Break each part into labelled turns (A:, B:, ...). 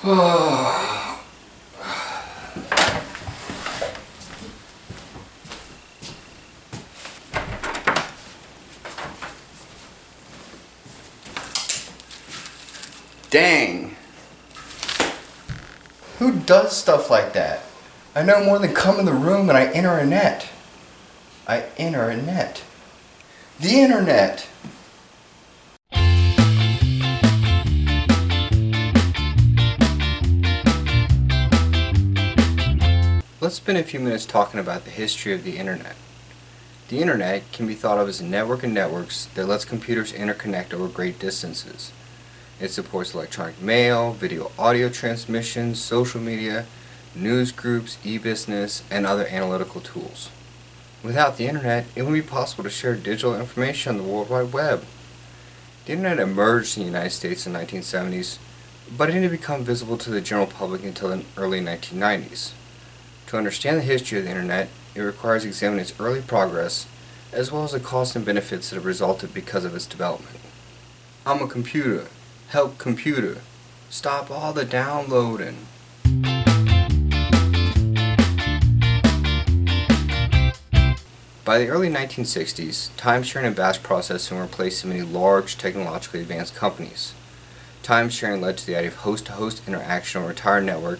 A: Dang! Who does stuff like that? I know more than come in the room and I enter a net. I enter a net. The internet! Let's spend a few minutes talking about the history of the internet. The internet can be thought of as a network of networks that lets computers interconnect over great distances. It supports electronic mail, video audio transmissions, social media, news groups, e-business, and other analytical tools. Without the internet, it wouldn't be possible to share digital information on the World Wide Web. The internet emerged in the United States in the 1970s, but it didn't become visible to the general public until the early 1990s. To understand the history of the internet, it requires examining its early progress, as well as the costs and benefits that have resulted because of its development. I'm a computer. Help computer. Stop all the downloading. By the early 1960s, time-sharing and batch processing were replaced in many large, technologically advanced companies. Time-sharing led to the idea of host-to-host interaction on a retired network,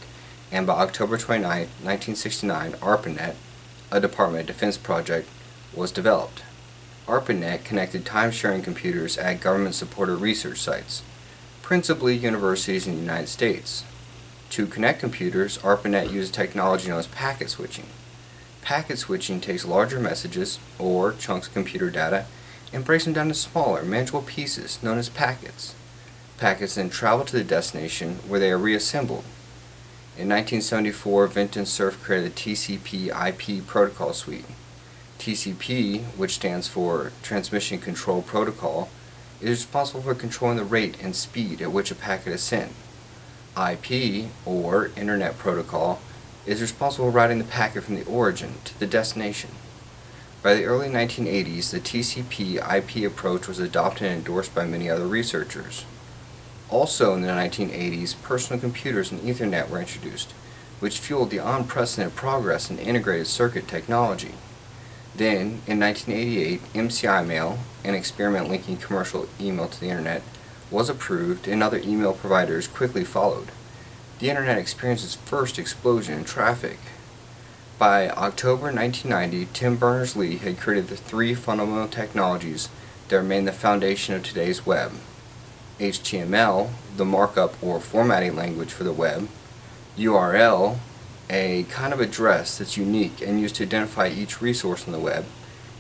A: and by October 29, 1969, ARPANET, a Department of Defense project, was developed. ARPANET connected time-sharing computers at government-supported research sites, principally universities in the United States. To connect computers, ARPANET used technology known as packet switching. Packet switching takes larger messages, or chunks of computer data, and breaks them down to smaller, manageable pieces known as packets. Packets then travel to the destination where they are reassembled. In 1974, Vinton Cerf created the TCP/IP protocol suite. TCP, which stands for Transmission Control Protocol, is responsible for controlling the rate and speed at which a packet is sent. IP, or Internet Protocol, is responsible for routing the packet from the origin to the destination. By the early 1980s, the TCP/IP approach was adopted and endorsed by many other researchers. Also in the 1980s, personal computers and Ethernet were introduced, which fueled the unprecedented progress in integrated circuit technology. Then, in 1988, MCI Mail, an experiment linking commercial email to the internet, was approved and other email providers quickly followed. The internet experienced its first explosion in traffic. By October 1990, Tim Berners-Lee had created the three fundamental technologies that remain the foundation of today's web. HTML, the markup or formatting language for the web, URL, a kind of address that's unique and used to identify each resource on the web,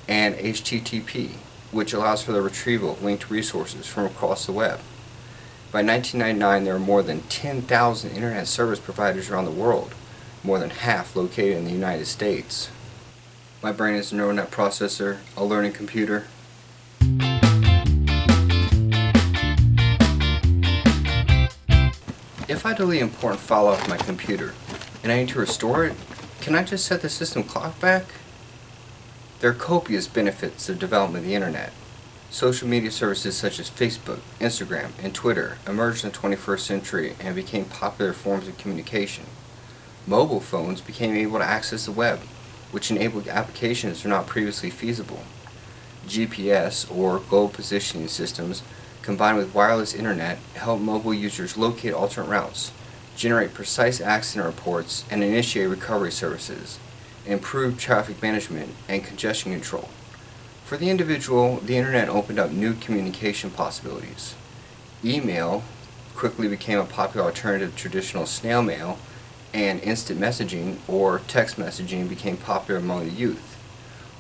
A: and HTTP, which allows for the retrieval of linked resources from across the web. By 1999, there were more than 10,000 internet service providers around the world, more than half located in the United States. My brain is a neural net processor, a learning computer. If I delete an important file off my computer and I need to restore it, can I just set the system clock back? There are copious benefits to the development of the internet. Social media services such as Facebook, Instagram, and Twitter emerged in the 21st century and became popular forms of communication. Mobile phones became able to access the web, which enabled applications that were not previously feasible. GPS, or global positioning systems, combined with wireless internet, help mobile users locate alternate routes, generate precise accident reports, and initiate recovery services, improve traffic management and congestion control. For the individual, the internet opened up new communication possibilities. Email quickly became a popular alternative to traditional snail mail, and instant messaging or text messaging became popular among the youth.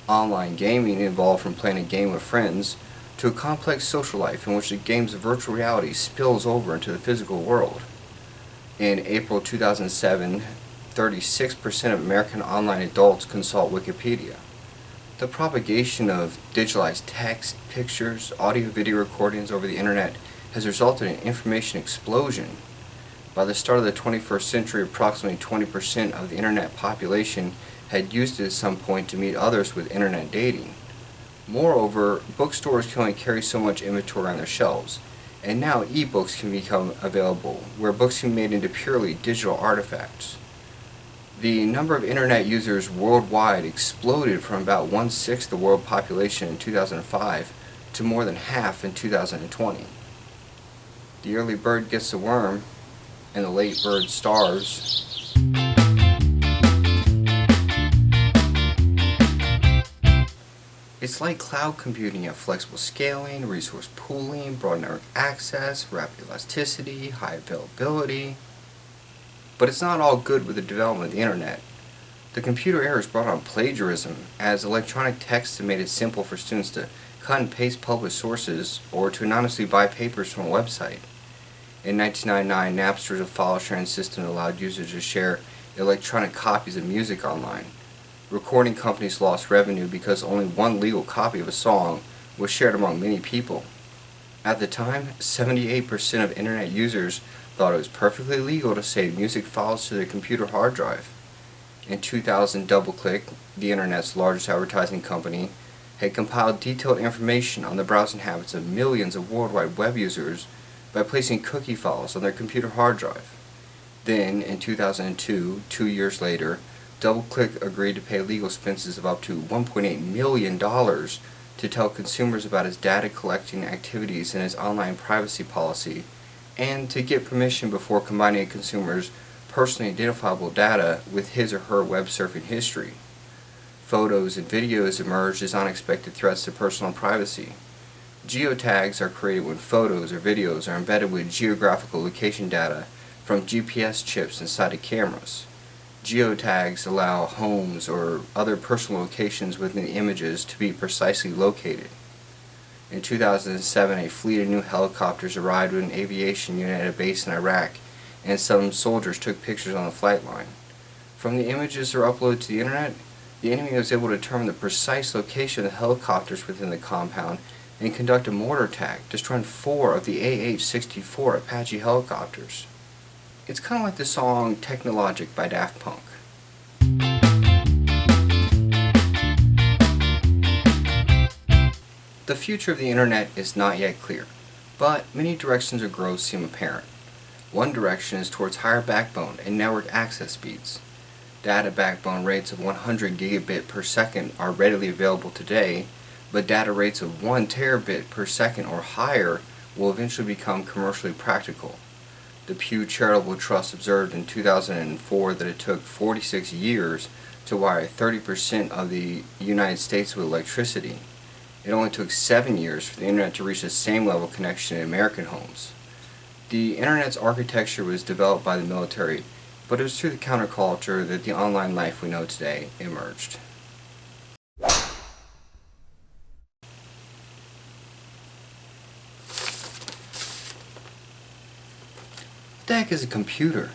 A: Online gaming evolved from playing a game with friends to a complex social life in which the game's virtual reality spills over into the physical world. In April 2007, 36% of American online adults consult Wikipedia. The propagation of digitalized text, pictures, audio-video recordings over the internet has resulted in an information explosion. By the start of the 21st century, approximately 20% of the internet population had used it at some point to meet others with internet dating. Moreover, bookstores can only carry so much inventory on their shelves, and now ebooks can become available, where books can be made into purely digital artifacts. The number of internet users worldwide exploded from about 1/6 the world population in 2005 to more than half in 2020. The early bird gets the worm, and the late bird starves. It's like cloud computing at flexible scaling, resource pooling, broad network access, rapid elasticity, high availability. But it's not all good with the development of the internet. The computer errors brought on plagiarism, as electronic text made it simple for students to cut and paste published sources or to anonymously buy papers from a website. In 1999, Napster, a file-sharing system that allowed users to share electronic copies of music online. Recording companies lost revenue because only one legal copy of a song was shared among many people. At the time, 78% of internet users thought it was perfectly legal to save music files to their computer hard drive. In 2000, DoubleClick, the internet's largest advertising company, had compiled detailed information on the browsing habits of millions of worldwide web users by placing cookie files on their computer hard drive. Then, in 2002, 2 years later, DoubleClick agreed to pay legal expenses of up to $1.8 million to tell consumers about his data collecting activities and his online privacy policy, and to get permission before combining a consumer's personally identifiable data with his or her web surfing history. Photos and videos emerged as unexpected threats to personal privacy. Geotags are created when photos or videos are embedded with geographical location data from GPS chips inside of cameras. Geotags allow homes or other personal locations within the images to be precisely located. In 2007, a fleet of new helicopters arrived with an aviation unit at a base in Iraq, and some soldiers took pictures on the flight line. From the images that were uploaded to the internet, the enemy was able to determine the precise location of the helicopters within the compound and conduct a mortar attack, destroying 4 of the AH-64 Apache helicopters. It's kind of like the song Technologic by Daft Punk. The future of the internet is not yet clear, but many directions of growth seem apparent. One direction is towards higher backbone and network access speeds. Data backbone rates of 100 gigabit per second are readily available today, but data rates of 1 terabit per second or higher will eventually become commercially practical. The Pew Charitable Trust observed in 2004 that it took 46 years to wire 30% of the United States with electricity. It only took 7 years for the internet to reach the same level of connection in American homes. The internet's architecture was developed by the military, but it was through the counterculture that the online life we know today emerged. What the heck is a computer?